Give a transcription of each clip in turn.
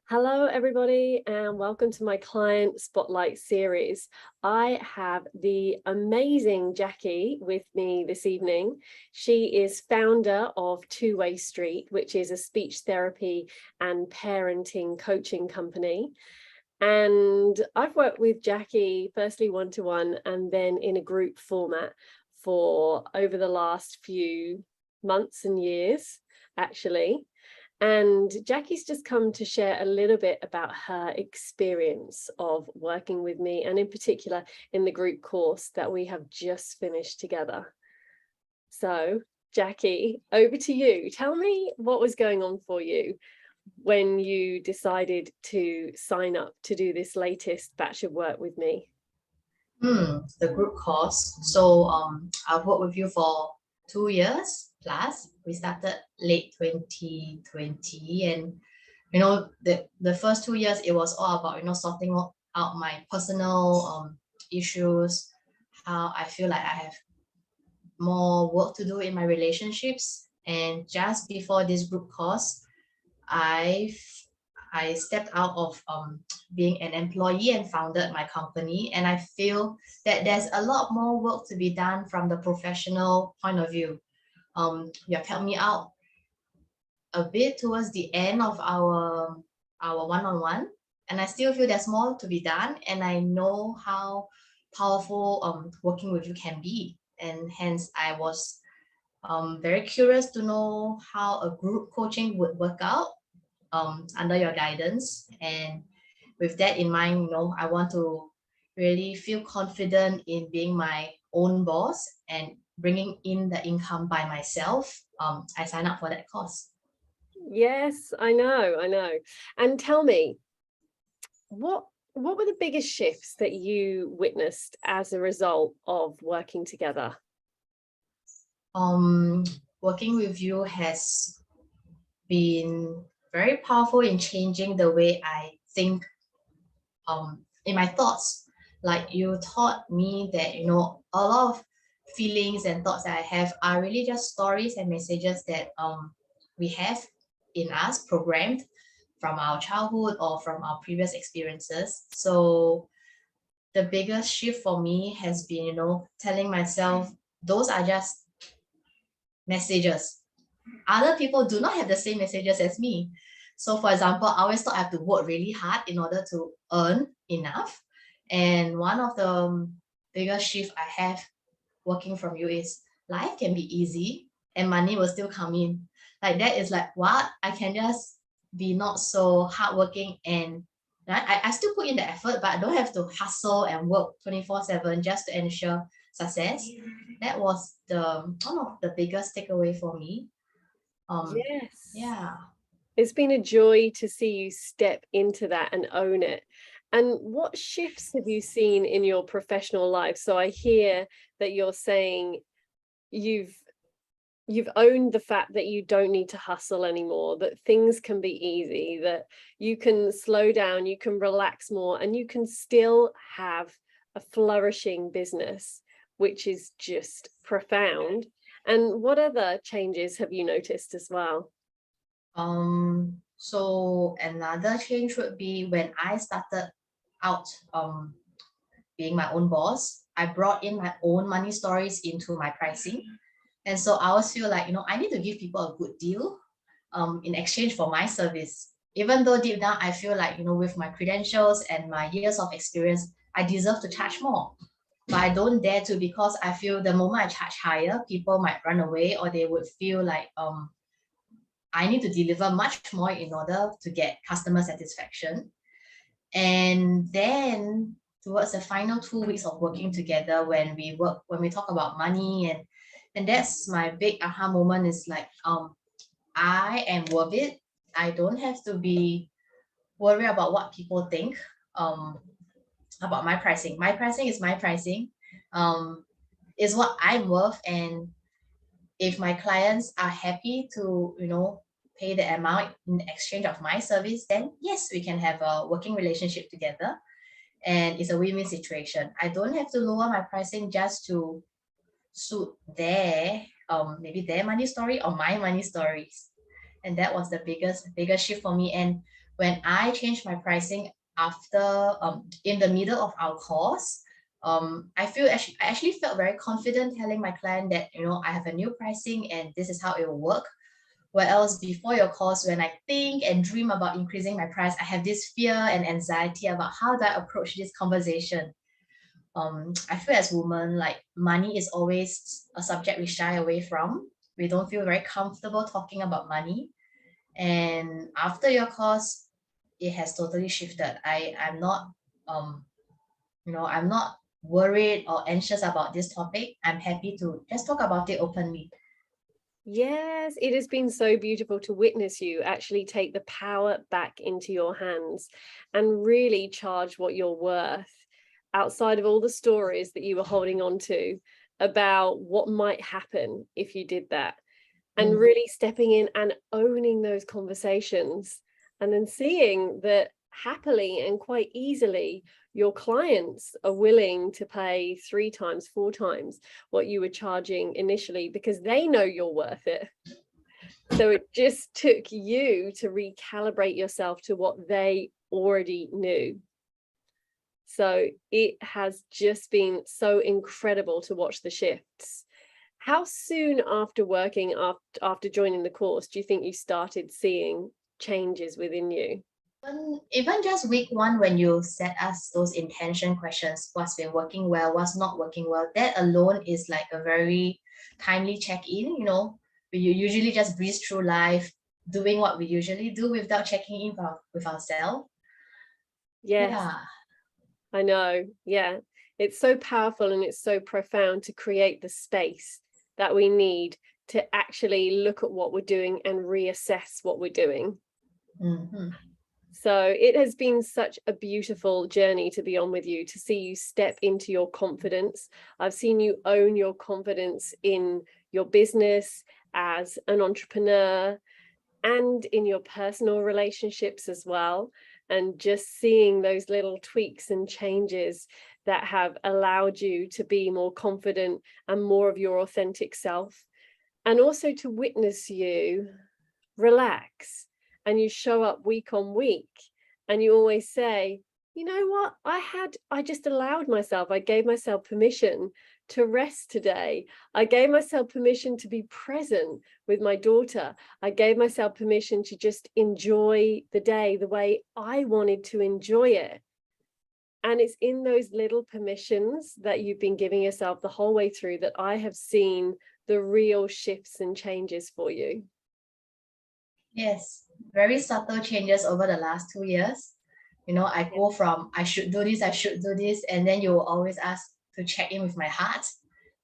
Hello, everybody, and welcome to my Client Spotlight series. I have the amazing Jackie with me this evening. She is founder of Two Way Street, which is a speech therapy and parenting coaching company. And I've worked with Jackie firstly one-to-one and then in a group format for over the last few months and years, actually. And Jackie's just come to share a little bit about her experience of working with me, and in particular in the group course that we have just finished together. So, Jackie, over to you. Tell me what was going on for you when you decided to sign up to do this latest batch of work with me. The group course. So I've worked with you for 2 years plus. We started late 2020, and the first 2 years it was all about sorting out my personal issues, how I feel like I have more work to do in my relationships. And just before this group course, I stepped out of being an employee and founded my company. And I feel that there's a lot more work to be done from the professional point of view. You have helped me out a bit towards the end of our one-on-one, and I still feel there's more to be done. And I know how powerful working with you can be, and hence I was very curious to know how a group coaching would work out under your guidance. And with that in mind, I want to really feel confident in being my own boss and bringing in the income by myself. I signed up for that course. Yes, I know. And tell me, what were the biggest shifts that you witnessed as a result of working together? Working with you has been very powerful in changing the way I think in my thoughts. Like, you taught me that a lot of feelings and thoughts that I have are really just stories and messages that we have in us, programmed from our childhood or from our previous experiences. So the biggest shift for me has been telling myself those are just messages. Other people do not have the same messages as me. So for example, I always thought I have to work really hard in order to earn enough. And one of the biggest shift I have working from you is life can be easy and money will still come in. Like, that is like, what? I can just be not so hardworking, and I still put in the effort, but I don't have to hustle and work 24/7 just to ensure success. That was one of the biggest takeaway for me. Yes. Yeah. It's been a joy to see you step into that and own it. And what shifts have you seen in your professional life? So I hear that you're saying you've owned the fact that you don't need to hustle anymore, that things can be easy, that you can slow down, you can relax more, and you can still have a flourishing business, which is just profound. And what other changes have you noticed as well? So another change would be when I started out being my own boss, I brought in my own money stories into my pricing. And so I always feel like, I need to give people a good deal in exchange for my service. Even though deep down I feel like, with my credentials and my years of experience, I deserve to charge more. But I don't dare to, because I feel the moment I charge higher, people might run away, or they would feel like I need to deliver much more in order to get customer satisfaction. And then towards the final 2 weeks of working together, when we talk about money, and that's my big aha moment, is like, I am worth it. I don't have to be worried about what people think about my pricing. My pricing is my pricing, is what I'm worth. And if my clients are happy to pay the amount in exchange of my service, then yes, we can have a working relationship together, and it's a win-win situation. I don't have to lower my pricing just to suit their maybe their money story or my money stories. And that was the biggest shift for me. And when I changed my pricing after in the middle of our course, I actually felt very confident telling my client that, you know, I have a new pricing and this is how it will work. Whereas before your course, when I think and dream about increasing my price, I have this fear and anxiety about how do I approach this conversation. I feel as women, like money is always a subject we shy away from. We don't feel very comfortable talking about money. And after your course, it has totally shifted. I'm not I'm not worried or anxious about this topic. I'm happy to just talk about it openly. Yes, it has been so beautiful to witness you actually take the power back into your hands and really charge what you're worth, outside of all the stories that you were holding on to about what might happen if you did that, and really stepping in and owning those conversations, and then seeing that happily and quite easily your clients are willing to pay 3 times, 4 times what you were charging initially, because they know you're worth it. So it just took you to recalibrate yourself to what they already knew. So it has just been so incredible to watch the shifts. How soon after working, after joining the course, do you think you started seeing changes within you? Even just week one, when you set us those intention questions, what's been working well, what's not working well, that alone is like a very timely check-in. You know, we usually just breeze through life doing what we usually do without checking in with ourselves. Yes, Yeah. I know. Yeah, it's so powerful and it's so profound to create the space that we need to actually look at what we're doing and reassess what we're doing. Mm-hmm. So it has been such a beautiful journey to be on with you, to see you step into your confidence. I've seen you own your confidence in your business as an entrepreneur and in your personal relationships as well. And just seeing those little tweaks and changes that have allowed you to be more confident and more of your authentic self. And also to witness you relax, and you show up week on week, and you always say, you know what, I just allowed myself, I gave myself permission to rest today. I gave myself permission to be present with my daughter. I gave myself permission to just enjoy the day the way I wanted to enjoy it. And it's in those little permissions that you've been giving yourself the whole way through that I have seen the real shifts and changes for you. Yes, very subtle changes over the last 2 years. You know, I go from I should do this, and then you will always ask to check in with my heart,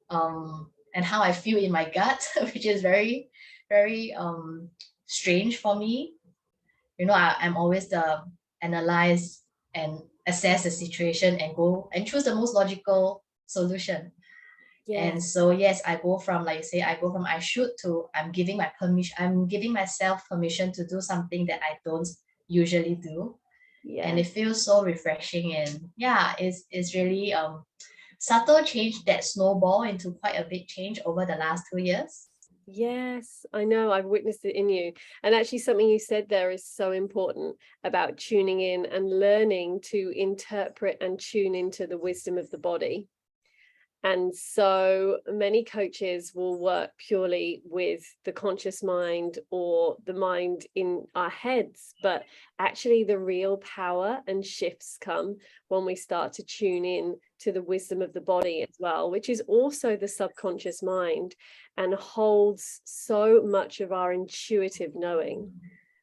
and how I feel in my gut, which is very, very strange for me. You know, I'm always the analyze and assess the situation and go and choose the most logical solution. And Yes. so yes, I go from, like you say, I go from I should to I'm giving myself permission to do something that I don't usually do. And Yeah. it feels so refreshing, and yeah, it's really subtle change that snowball into quite a big change over the last 2 years. Yes, I know. I've witnessed it in you. And actually, something you said there is so important about tuning in and learning to interpret and tune into the wisdom of the body. And so many coaches will work purely with the conscious mind or the mind in our heads, but actually the real power and shifts come when we start to tune in to the wisdom of the body as well, which is also the subconscious mind and holds so much of our intuitive knowing.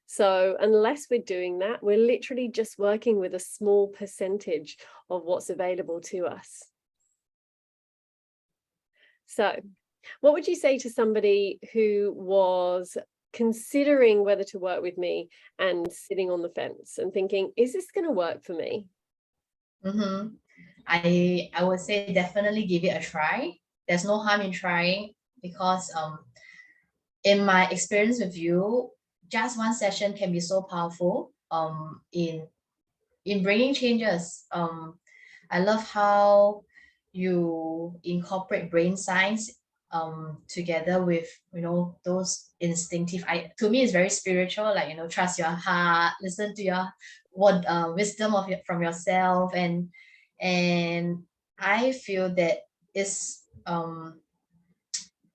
So unless we're doing that, we're literally just working with a small percentage of what's available to us. So, what would you say to somebody who was considering whether to work with me and sitting on the fence and thinking, is this going to work for me? Mm-hmm. I would say definitely give it a try. There's no harm in trying, because in my experience with you, just one session can be so powerful in bringing changes. I love how you incorporate brain science together with, you know, those instinctive, to me it's very spiritual, like, you know, trust your heart, listen to your wisdom from yourself, and I feel that is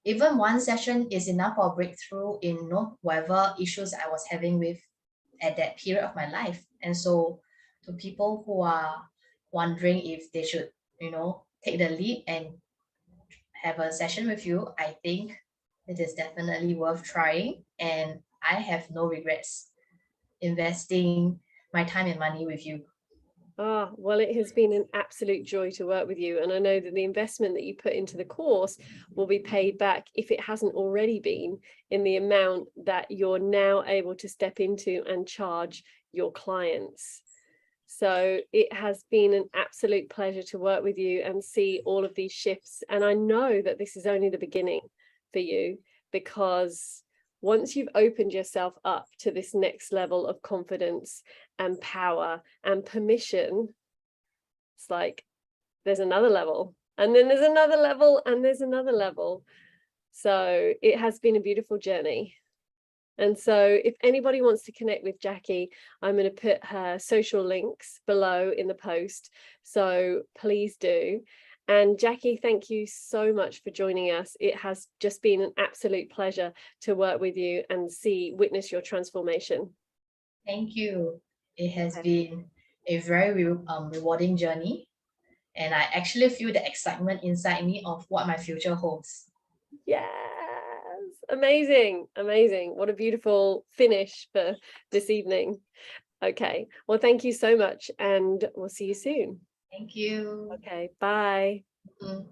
even one session is enough for a breakthrough in, you know, whatever issues I was having with at that period of my life. And so to people who are wondering if they should, you know, take the leap and have a session with you, I think it is definitely worth trying, and I have no regrets investing my time and money with you. Ah, well, it has been an absolute joy to work with you. And I know that the investment that you put into the course will be paid back, if it hasn't already been, in the amount that you're now able to step into and charge your clients. So it has been an absolute pleasure to work with you and see all of these shifts. And I know that this is only the beginning for you, because once you've opened yourself up to this next level of confidence and power and permission, it's like there's another level, and then there's another level, and there's another level. So it has been a beautiful journey. And so if anybody wants to connect with Jackie, I'm going to put her social links below in the post. So please do. And Jackie, thank you so much for joining us. It has just been an absolute pleasure to work with you and witness your transformation. Thank you. It has been a very rewarding journey, and I actually feel the excitement inside me of what my future holds. Yes, amazing, amazing. What a beautiful finish for this evening. Okay, well, thank you so much, and we'll see you soon. Thank you. Okay, bye. Mm.